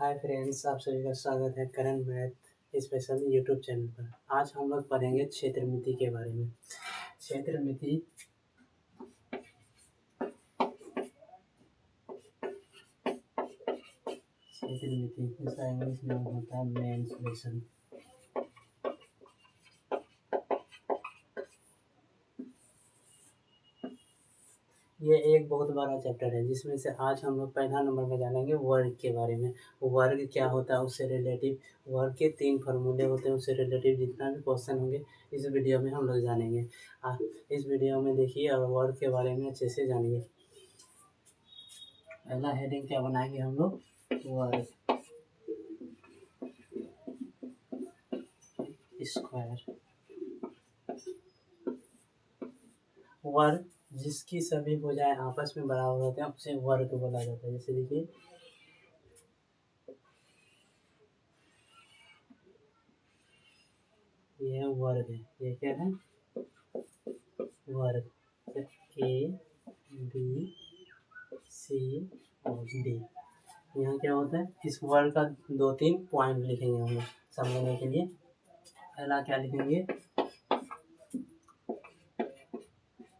Hi friends, आप सभी का स्वागत है करण मैथ स्पेशल यूट्यूब चैनल पर। आज हम लोग पढ़ेंगे क्षेत्रमिति के बारे में। क्षेत्रमिति इसका इंग्लिश नाम होता है मेंसुरेशन। ये एक बहुत बड़ा चैप्टर है जिसमें से आज हम लोग पहला नंबर में जानेंगे वर्ग के बारे में। वर्ग क्या होता है, उससे रिलेटिव वर्ग के 3 फार्मूले होते हैं, उससे रिलेटिव जितना भी क्वेश्चन होंगे इस वीडियो में हम लोग जानेंगे। इस वीडियो में देखिए और वर्ग के बारे में अच्छे से जानिए। पहला हेडिंग क्या बनाएंगे हम लोग, वर्ग स्क्वायर। वर्ग जिसकी सभी भुजाएं आपस में बराबर होते हैं उसे वर्ग बोला जाता है। जैसे देखिए ये वर्ग है, ये क्या है, वर्ग। ए बी सी और डी, यहाँ क्या होता है, इस वर्ग का 2-3 पॉइंट लिखेंगे हम लोग समझने के लिए। पहला क्या लिखेंगे,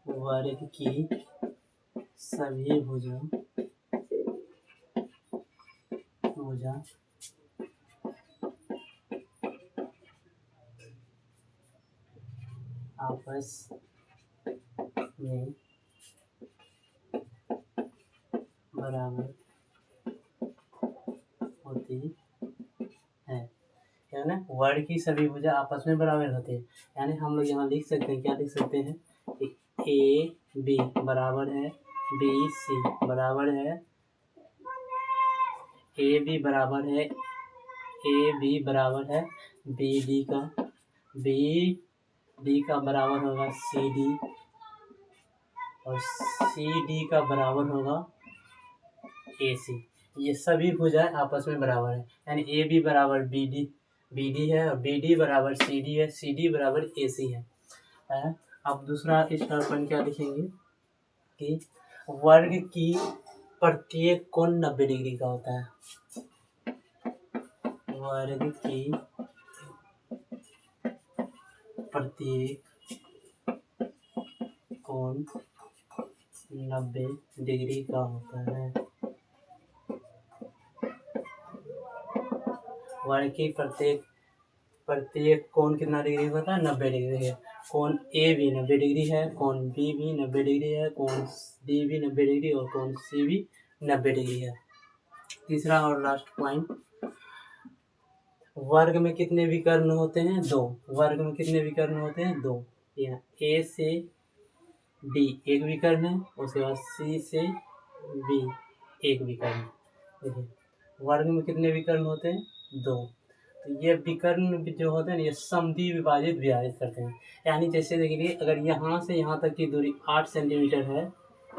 वर्ग की सभी भुजा आपस में बराबर होती है। यानी वर्ग की सभी भुजा आपस में बराबर होती है। यानी हम लोग यहाँ लिख सकते हैं, क्या लिख सकते हैं, ए बी बराबर है बी सी बराबर है ए बी बराबर है ए बी बराबर है बी डी का, बी डी का बराबर होगा सी डी और सी डी का बराबर होगा ए सी। ये सभी भुजाएं आपस में बराबर है। यानी ए बी बराबर बी डी है और बी डी बराबर सी डी है, सी डी बराबर ए सी है। अब दूसरा स्टार पॉइंट क्या लिखेंगे कि वर्ग की प्रत्येक कोण 90 डिग्री का होता है। वर्ग की प्रत्येक कोण 90 डिग्री का होता है। वर्ग की प्रत्येक कोण कितना डिग्री होता है, 90 डिग्री है। कोण ए भी 90 डिग्री है, कोण बी भी 90 डिग्री है, कोण डी भी 90 डिग्री और कोण सी भी 90 डिग्री है। तीसरा और लास्ट पॉइंट, वर्ग में कितने विकर्ण होते हैं, 2। वर्ग में कितने विकर्ण होते हैं, 2। यहाँ ए से डी एक विकर्ण है, उसके बाद सी से बी एक विकर्ण। देखिए वर्ग में कितने विकर्ण होते हैं, 2। तो ये विकर्ण जो होते हैं ना, ये समद्वि विभाजित करते हैं। यानी जैसे देखिए अगर यहाँ से यहाँ तक की दूरी 8 सेंटीमीटर है,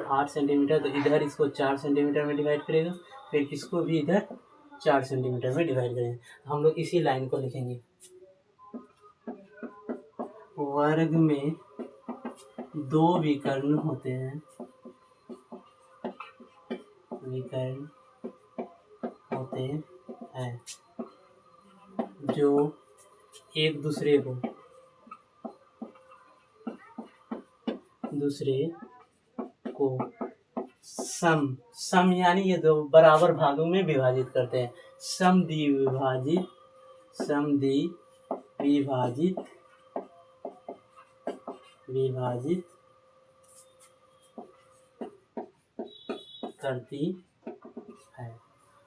8 सेंटीमीटर, तो इधर इसको 4 सेंटीमीटर में डिवाइड करेगा, फिर इसको भी इधर 4 सेंटीमीटर में डिवाइड करेंगे। हम लोग इसी लाइन को लिखेंगे, वर्ग में 2 विकर्ण होते हैं, जो एक दूसरे को सम यानी ये 2 बराबर भागों में विभाजित करते हैं। समद्वि विभाजित करती है।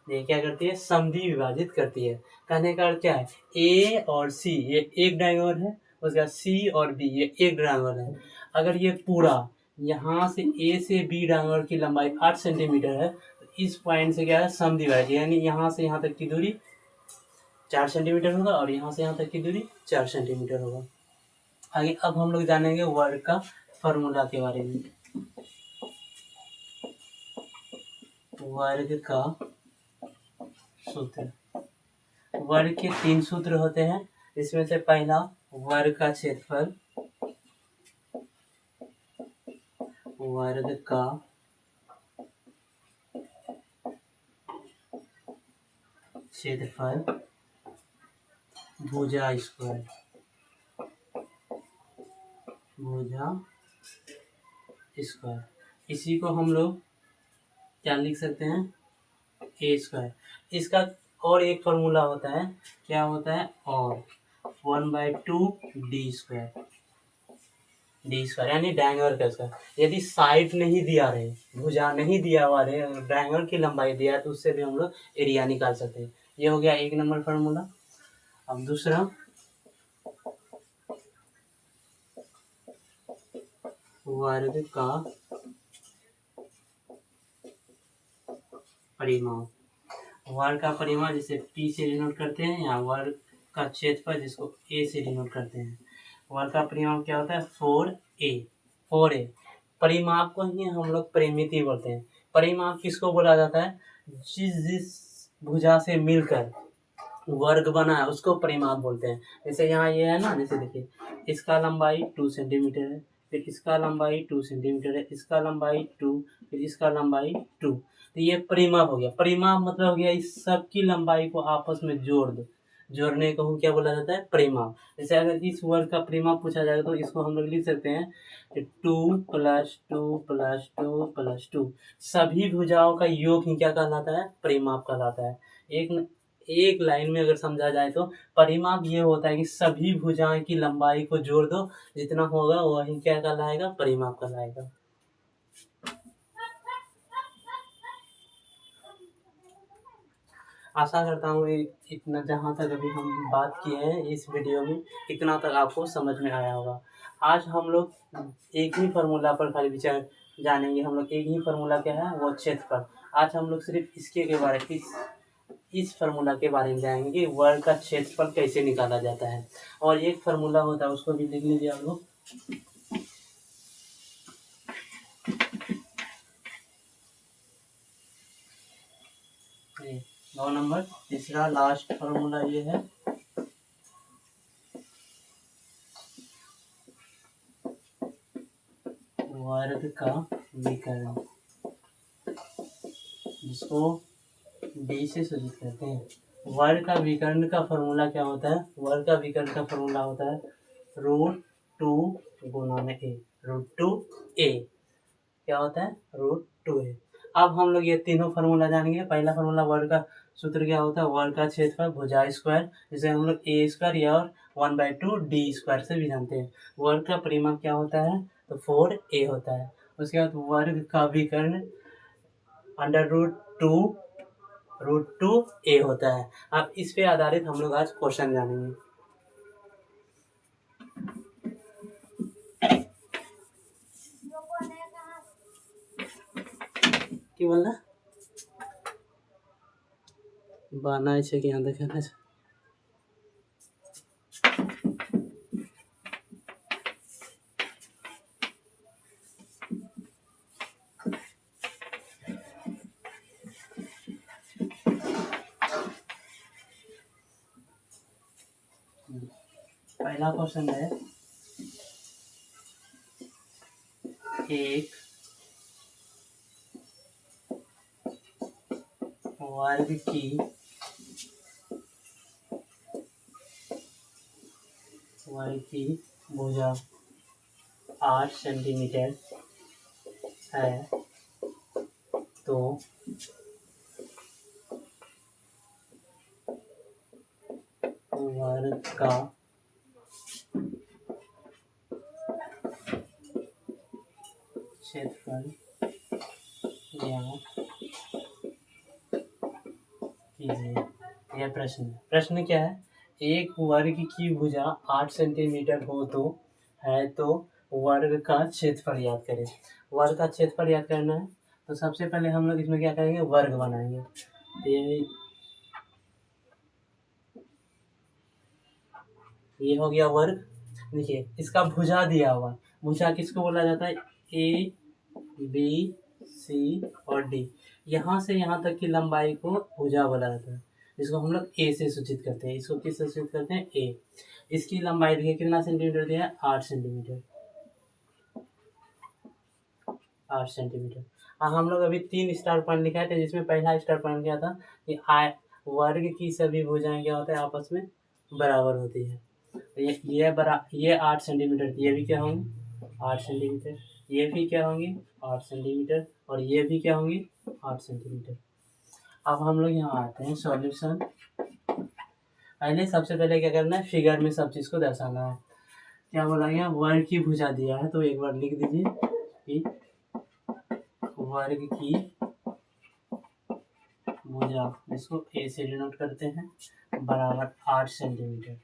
ये क्या करती है, समद्वि विभाजित करती है। कहने का अर्थ क्या है, ए और सी ये एक डायगोनल है, उसके बाद सी और बी ये एक डायगोनल है। अगर ये पूरा यहाँ से ए से बी डायगोनल की लंबाई 8 सेंटीमीटर है, तो इस पॉइंट से क्या है, समद्वि विभाजित, यानी यहाँ से यहाँ तक की दूरी 4 सेंटीमीटर होगा और यहाँ से यहाँ तक की दूरी 4 सेंटीमीटर होगा। आगे अब हम लोग जानेंगे वर्ग का फॉर्मूला के बारे में। वर्ग का सूत्र, वर्ग के 3 सूत्र होते हैं। इसमें से पहला वर्ग का क्षेत्रफल, वर्ग का क्षेत्रफल भुजा स्क्वायर, भुजा स्क्वायर, इसी को हम लोग क्या लिख सकते हैं, ए स्क्वायर। इसका और एक फॉर्मूला होता है, क्या होता है, और 1/2 डी स्क्वायर, डी स्क्वायर यानी डायगोनल का स्क्वायर। यदि साइड नहीं दिया रहे, भुजा नहीं दिया हुआ रहे, अगर डायगोनल की लंबाई दिया है तो उससे भी हम लोग एरिया निकाल सकते हैं। ये हो गया 1 नंबर फॉर्मूला। अब दूसरा, वर्ग का परिमाप, वर्ग का परिमाप जिसे P से डिनोट करते हैं, या वर्ग का क्षेत्रफल जिसको A से डिनोट करते हैं। वर्ग का परिमाप क्या होता है, 4A, 4A। परिमाप को ही हम लोग परिमिति बोलते हैं। परिमाप किसको बोला जाता है, जिस भुजा से मिलकर वर्ग बना है उसको परिमाप बोलते हैं। जैसे यहाँ ये है ना, जैसे देखिए इसका लंबाई 2 सेंटीमीटर है, फिर इसका लंबाई 2 सेंटीमीटर है, इसका लंबाई 2, फिर इसका लंबाई 2, तो ये परिमाप हो गया। परिमाप मतलब हो गया इस सब की लंबाई को आपस में जोड़ दो, जोड़ने को क्या बोला जाता है, परिमाप। जैसे अगर इस वर्ग का परिमाप पूछा जाएगा तो इसको हम लोग लिख सकते हैं 2 + 2 + 2 + 2। सभी भुजाओं का योग ही क्या कहलाता है, परिमाप कहलाता है। एक लाइन में अगर समझा जाए तो परिमाप ये होता है कि सभी भुजाओं की लंबाई को जोड़ दो, जितना होगा वही क्या कहलाएगा, परिमाप कहलाएगा। आशा करता हूँ इतना जहाँ तक अभी हम बात किए हैं इस वीडियो में, इतना तक आपको समझ में आया होगा। आज हम लोग एक ही फार्मूला पर खाली विचार जानेंगे। हम लोग एक ही फार्मूला क्या है, वो क्षेत्रफल। आज हम लोग सिर्फ इसके के बारे में, इस फार्मूला के बारे में जानेंगे कि वर्ग का क्षेत्रफल कैसे निकाला जाता है। और एक फार्मूला होता है उसको भी लिख लीजिए आप लोग। ये 9 नंबर तीसरा लास्ट फार्मूला ये है, वर्ग का विकर्ण, जिसको डी से सूचित करते हैं। वर्ग का विकर्ण का फॉर्मूला क्या होता है, वर्ग का विकर्ण का फॉर्मूला होता है √2 गुना ए, √2a क्या होता है, √2a। अब हम लोग ये तीनों फार्मूला जानेंगे। पहला फार्मूला वर्ग का सूत्र क्या होता है, वर्ग का क्षेत्रफल भुजा स्क्वायर, जिसे हम लोग ए स्क्वायर या 1/2 डी स्क्वायर से भी जानते हैं। वर्ग का परिमाप क्या होता है, तो 4a होता है। उसके बाद वर्ग का विकर्ण √2 होता है। अब इस पे आधारित हम लोग आज क्वेश्चन जानेंगे। কি বললা বানাইছে কি यहाँ देखा ना। पहला क्वेश्चन है, एक वर्ग की भुजा 8 सेंटीमीटर है, तो वर्ग का क्षेत्रफल कीजिए। यह प्रश्न क्या है, एक वर्ग की भुजा 8 सेंटीमीटर हो तो वर्ग का क्षेत्रफल याद करें। वर्ग का क्षेत्रफल याद करना है तो सबसे पहले हम लोग इसमें क्या करेंगे, वर्ग बनाएंगे। ये हो गया वर्ग। देखिए इसका भुजा दिया हुआ, भुजा किसको बोला जाता है, ए बी सी और डी। यहाँ से यहाँ तक की लंबाई को भुजा बोला जाता है, जिसको हम लोग ए से सूचित करते हैं। इसको किस से सूचित करते हैं, ए। इसकी लंबाई देखिए कितना सेंटीमीटर दिया है, 8 सेंटीमीटर, 8 सेंटीमीटर। हम लोग अभी 3 स्टार पॉइंट लिखा थे, जिसमें पहला स्टार पॉइंट क्या था कि वर्ग की सभी भुजाएं क्या होता है आपस में बराबर होती है। ये 8 सेंटीमीटर, ये भी क्या होंगे 8 सेंटीमीटर, ये भी क्या होंगे 8 सेंटीमीटर, और ये भी क्या होंगे 8 सेंटीमीटर। अब हम लोग यहाँ आते हैं सॉल्यूशन। सबसे पहले क्या करना है, फिगर में सब चीज़ को दर्शाना है। क्या बोला गया, वर्ग की भुजा दिया है, तो एक बार लिख दीजिए कि वर्ग की भुजा, इसको ए से डिनोट करते हैं, बराबर 8 सेंटीमीटर।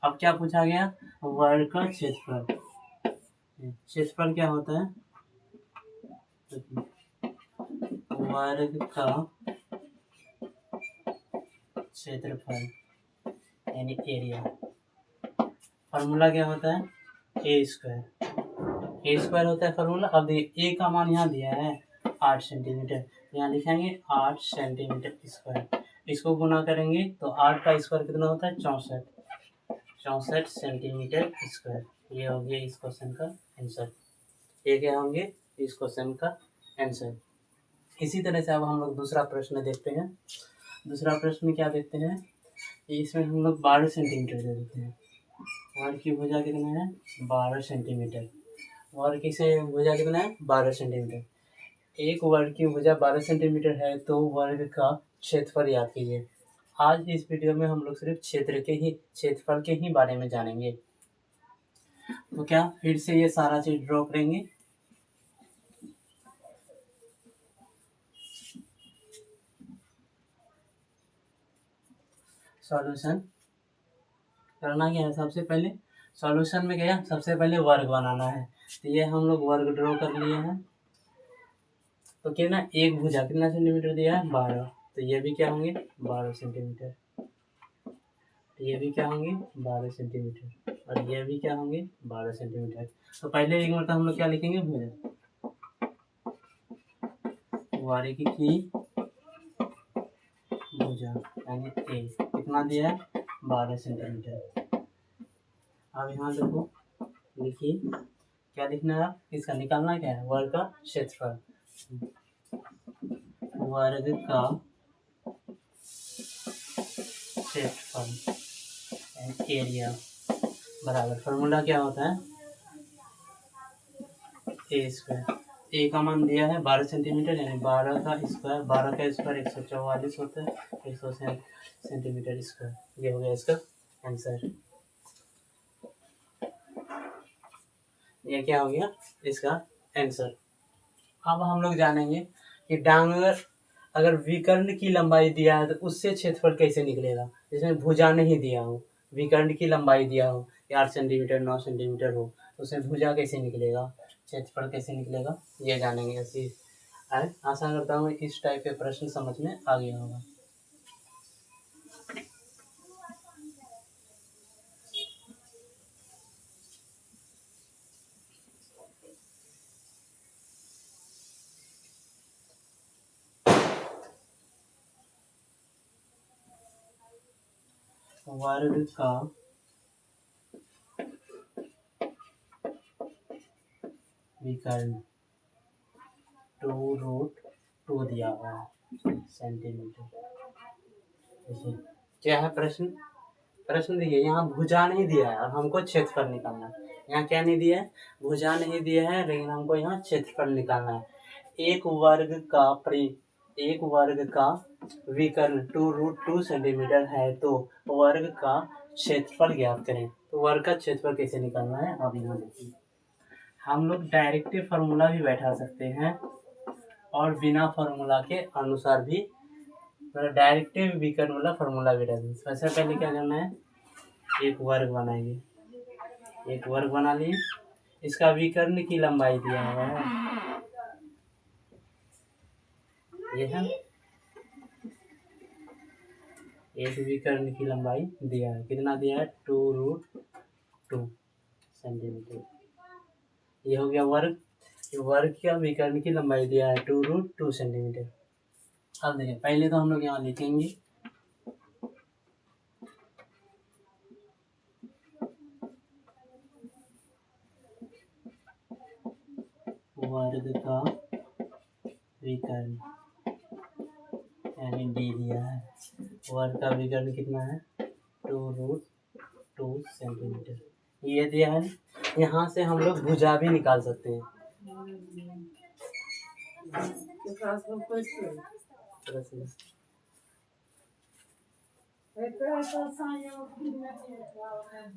अब क्या पूछा गया, वर्ग का क्षेत्रफल। क्षेत्रफल क्या होता है, वर्ग का क्षेत्रफल यानी एरिया। फार्मूला क्या होता है, ए स्क्वायर। ए स्क्वायर होता है फार्मूला। अब देखिए ए का मान यहाँ दिया है 8 सेंटीमीटर, यहाँ लिखेंगे 8 सेंटीमीटर स्क्वायर। इसको गुना करेंगे तो 8 का स्क्वायर कितना होता है 64 सेंटीमीटर स्क्वायर। ये हो गया इस क्वेश्चन का आंसर। ये क्या होंगे इस क्वेश्चन का आंसर। इसी तरह से अब हम लोग दूसरा प्रश्न देखते हैं। दूसरा प्रश्न क्या देखते हैं, इसमें हम लोग 12 सेंटीमीटर दे देते हैं। वर्ग की भुजा कितना है 12 सेंटीमीटर। वर्ग की से भुजा कितना है 12 सेंटीमीटर। एक वर्ग की भुजा 12 सेंटीमीटर है तो वर्ग का क्षेत्रफल याद कीजिए। आज इस वीडियो में हम लोग सिर्फ क्षेत्रफल के ही बारे में जानेंगे। तो क्या फिर से ये सारा चीज ड्रॉ करेंगे। सॉल्यूशन करना क्या है, सबसे पहले सॉल्यूशन में क्या है, सबसे पहले वर्ग बनाना है। तो ये हम लोग वर्ग ड्रॉ कर लिए हैं। तो क्या ना, एक भुजा कितना सेंटीमीटर दिया है 12, तो ये भी क्या होंगे 12 सेंटीमीटर। ये भी क्या होंगे 12 सेंटीमीटर, और ये भी क्या होंगे 12 सेंटीमीटर। तो पहले एक मतलब हम लोग क्या लिखेंगे, भुजा, वर्ग की भुजा यानी ए कितना दिया है 12 सेंटीमीटर। अब यहाँ देखो लिखिए, क्या लिखना है, इसका निकालना क्या है, वर्ग का क्षेत्रफल। वर्ग का क्षेत्रफल एरिया बराबर, फॉर्मूला क्या होता है ए स्क्वायर। ए का मान दिया है 12 सेंटीमीटर, यानी 12 का स्क्वायर 144 होता है, 100 सेंटीमीटर स्क्वायर। ये हो गया इसका आंसर। ये क्या हो गया इसका आंसर। अब हम लोग जानेंगे कि डांगर अगर विकर्ण की लंबाई दिया है तो उससे क्षेत्रफल कैसे निकलेगा। जिसमें भुजा नहीं दिया हो, विकर्ण की लंबाई दिया हो 8 सेंटीमीटर 9 सेंटीमीटर हो, तो उसमें भुजा कैसे निकलेगा, क्षेत्रफल कैसे निकलेगा, ये जानेंगे। ऐसी आशा करता हूँ इस टाइप के प्रश्न समझ में आ गया होगा। वर्ग का विकर्ण 2√2 दिया हुआ है सेंटीमीटर। क्या है प्रश्न देखिए, यहाँ भुजा नहीं दिया है और हमको क्षेत्रफल निकालना है। यहाँ क्या नहीं दिया है, भुजा नहीं दिया है, लेकिन हमको यहाँ क्षेत्रफल निकालना है। एक वर्ग का विकर्ण 2√2 सेंटीमीटर है तो वर्ग का क्षेत्रफल ज्ञात करें। तो वर्ग का क्षेत्रफल कैसे निकालना है, अब यहाँ देखिए। हम लोग डायरेक्टिव फार्मूला भी बैठा सकते हैं और बिना फार्मूला के अनुसार भी, डायरेक्टिव विकर्ण वाला फार्मूला भी डालेंगे। सबसे पहले क्या करना है, एक वर्ग बनाएंगे। एक वर्ग बना लिए, इसका विकर्ण की लंबाई दिया हुआ है, ये है एक विकर्ण की लंबाई दिया है, कितना दिया है 2√2 सेंटीमीटर। ये हो गया वर्ग। वर्ग का विकर्ण की लंबाई दिया है 2√2 सेंटीमीटर। अब देखिए, पहले तो हम लोग यहाँ लिखेंगे वर्ग का विकर्ण यानी डी दिया है, वर्ग का विकर्ण कितना है 2√2 सेंटीमीटर, ये दिया है। यहाँ से हम लोग भुजा भी निकाल सकते हैं।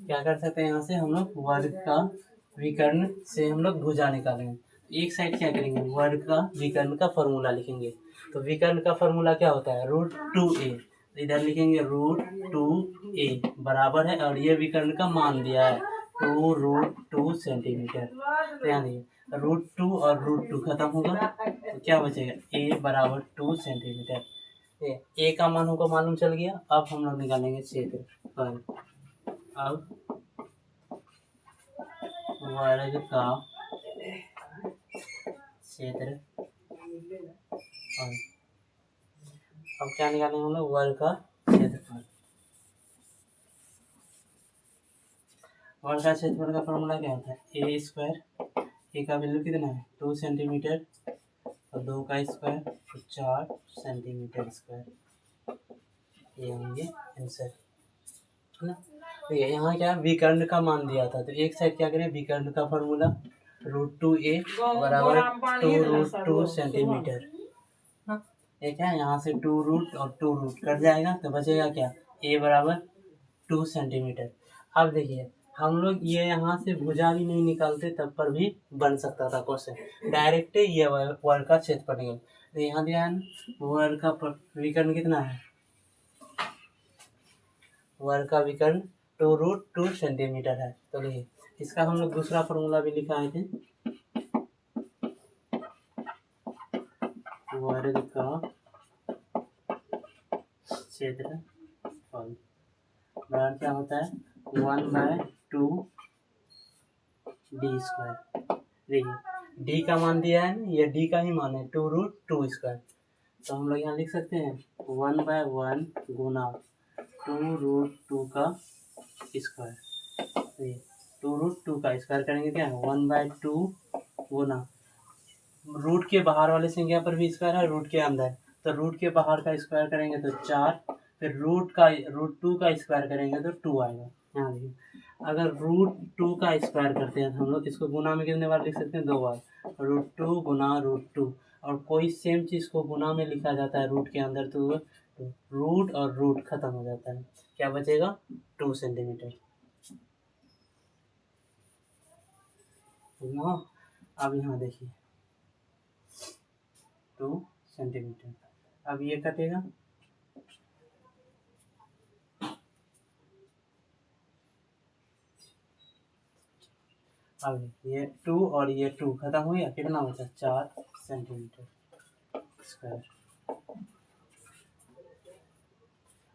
क्या कर सकते हैं, यहाँ से हम लोग वर्ग का विकर्ण से हम लोग भुजा निकालेंगे। एक साइड क्या करेंगे, वर्ग का विकर्ण का फॉर्मूला लिखेंगे। तो विकर्ण का फॉर्मूला क्या होता है √2a, इधर लिखेंगे √2a बराबर है, और ये विकर्ण का मान दिया है 2√2 सेंटीमीटर। तो यहाँ देखिए √2 और √2 खत्म होगा तो क्या बचेगा a बराबर 2 सेंटीमीटर। ए का मान हमको मालूम चल गया। अब हम लोग निकालेंगे क्षेत्रफल। अब वर्ग का क्षेत्रफल, अब क्या निकालेंगे हम लोग वर्ग का क्षेत्रफल। वर्ग का क्षेत्रफल का फॉर्मूला क्या होता है ए स्क्वायर, ए का वैल्यू कितना है 2 सेंटीमीटर, और 2 का स्क्वायर तो 4 सेंटीमीटर स्क्वायर। ये होंगे आंसर, है ना। तो यहाँ क्या विकर्ण का मान दिया था, तो एक साइड क्या करें विकर्ण का फॉर्मूला √2a बराबर 2√2 सेंटीमीटर। एक है यहाँ से 2 रूट और 2 रूट कट जाएगा तो बचेगा क्या a बराबर 2 सेंटीमीटर। अब देखिए हम लोग ये यहाँ से भुजा भी नहीं निकालते तब पर भी बन सकता था क्वेश्चन, डायरेक्ट ये वर्ग का क्षेत्रफल निकल। तो यहाँ दिया है वर्ग का विकर्ण कितना है, वर्ग का विकर्ण 2√2 सेंटीमीटर है। तो देखिए इसका हम लोग दूसरा फॉर्मूला भी लिखाए थे, वर्ग का क्षेत्रफल बराबर क्या होता है 1/2 d स्क्वायर। देखिए d का मान दिया है, ये d का ही मान है 2√2 स्क्वायर। तो हम लोग यहाँ लिख सकते हैं 1/1 गुना 2√2 का स्क्वायर। 2√2 का स्क्वायर करेंगे क्या 1/2 गुना रूट के बाहर वाले संख्या पर भी स्क्वायर है, रूट के अंदर, तो रूट के बाहर का स्क्वायर करेंगे तो 4, फिर √2 का स्क्वायर करेंगे तो 2 आएगा। यहाँ देखिए अगर √2 का स्क्वायर करते हैं तो हम लोग इसको गुना में कितने बार लिख सकते हैं 2 बार, √2 गुना √2। और कोई सेम चीज़ को गुना में लिखा जाता है रूट के अंदर तो रूट और रूट खत्म हो जाता है, क्या बचेगा 2 सेंटीमीटर। अब यहाँ देखिए 2 सेंटीमीटर, अब ये कटेगा, अब ये 2 और ये 2 खत्म हो गया, कितना बचा 4 सेंटीमीटर स्क्वायर।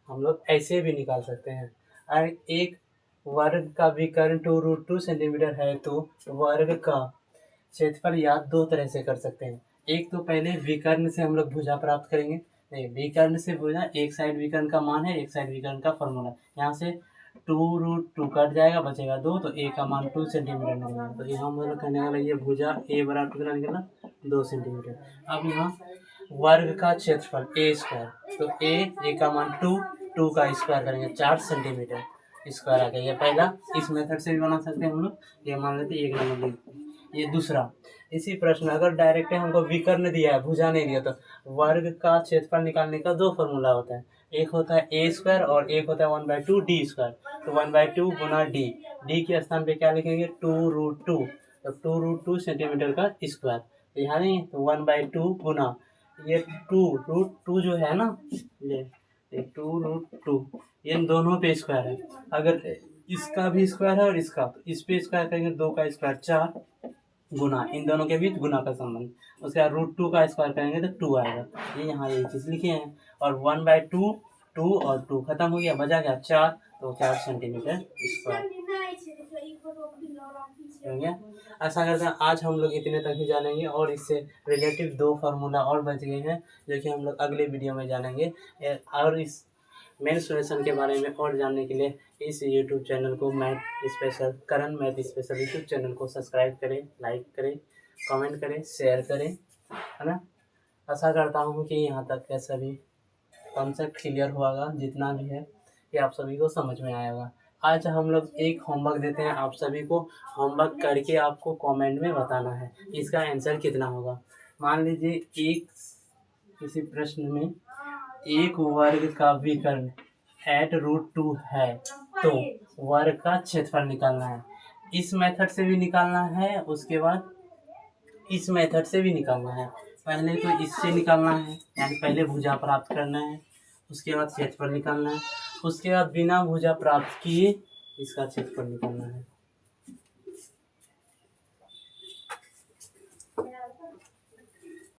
हम लोग ऐसे भी निकाल सकते हैं, अगर एक वर्ग का विकर्ण 2√2 सेंटीमीटर है तो वर्ग का क्षेत्रफल या दो तरह से कर सकते हैं। एक तो पहले विकर्ण से हम लोग भुजा प्राप्त करेंगे, नहीं विकर्ण से भुजा, एक साइड विकर्ण का मान है एक साइड विकर्ण का फॉर्मूला, यहाँ से 2√2 कट जाएगा बचेगा 2, तो a का मान 2 सेंटीमीटर निकलेगा। तो यहाँ हम लोग कहने वाला ये भुजा a बराबर कितना निकला 2 सेंटीमीटर। अब यहाँ वर्ग का क्षेत्रफल a स्क्वायर, तो a का मान 2 का स्क्वायर करेंगे 4 सेंटीमीटर स्क्वायर आ गया। ये पहला, इस मेथड से भी बना सकते हैं हम लोग, ये मान लेते हैं 1 नंबर। ये दूसरा, इसी प्रश्न अगर डायरेक्ट हमको विकर्ण दिया है भुजा नहीं दिया तो वर्ग का क्षेत्रफल निकालने का दो फॉर्मूला होता है, एक होता है a स्क्वायर और एक होता है 1/2 d स्क्वायर। तो 1/2 गुना d के स्थान पे क्या लिखेंगे 2√2, तो 2√2 सेंटीमीटर का स्क्वायर। तो यहाँ नहीं तो 1/2 गुना ये 2√2 जो है ना, ये 2√2 इन दोनों पे स्क्वायर है, अगर इसका भी स्क्वायर है और इसका, तो इस पे स्क्वायर करेंगे 2 का स्क्वायर 4 गुना इन दोनों के बीच गुना का संबंध, उसके बाद √2 का स्क्वायर करेंगे तो 2 आएगा। ये यहाँ यही चीज़ लिखे हैं, और 1/2 2 और 2 खत्म हो गया, बचा गया 4, तो 4 सेंटीमीटर स्क्वायर हो गया। ऐसा करते हैं आज हम लोग इतने तक ही जानेंगे, और इससे रिलेटिव 2 फार्मूला और बच गए हैं जो कि हम लोग अगले वीडियो में जानेंगे। और इस मेंस्ट्रुएशन के बारे में और जानने के लिए इस यूट्यूब चैनल को करण मैथ स्पेशल यूट्यूब चैनल को सब्सक्राइब करें, लाइक करें, कमेंट करें, शेयर करें, है ना। आशा करता हूँ कि यहाँ तक के सभी कॉन्सेप्ट क्लियर होगा जितना भी है, ये आप सभी को समझ में आएगा। आज हम लोग एक होमवर्क देते हैं आप सभी को, होमवर्क करके आपको कमेंट में बताना है इसका आंसर कितना होगा। मान लीजिए एक किसी प्रश्न में एक वर्ग का विकर्ण √2 है, तो वर्ग का क्षेत्रफल निकालना है। इस मेथड से भी निकालना है, उसके बाद इस मेथड से भी निकालना है। पहले तो इससे निकालना है, यानी पहले भुजा प्राप्त करना है, उसके बाद क्षेत्रफल निकालना है, उसके बाद बिना भुजा प्राप्त किए इसका क्षेत्रफल निकालना है।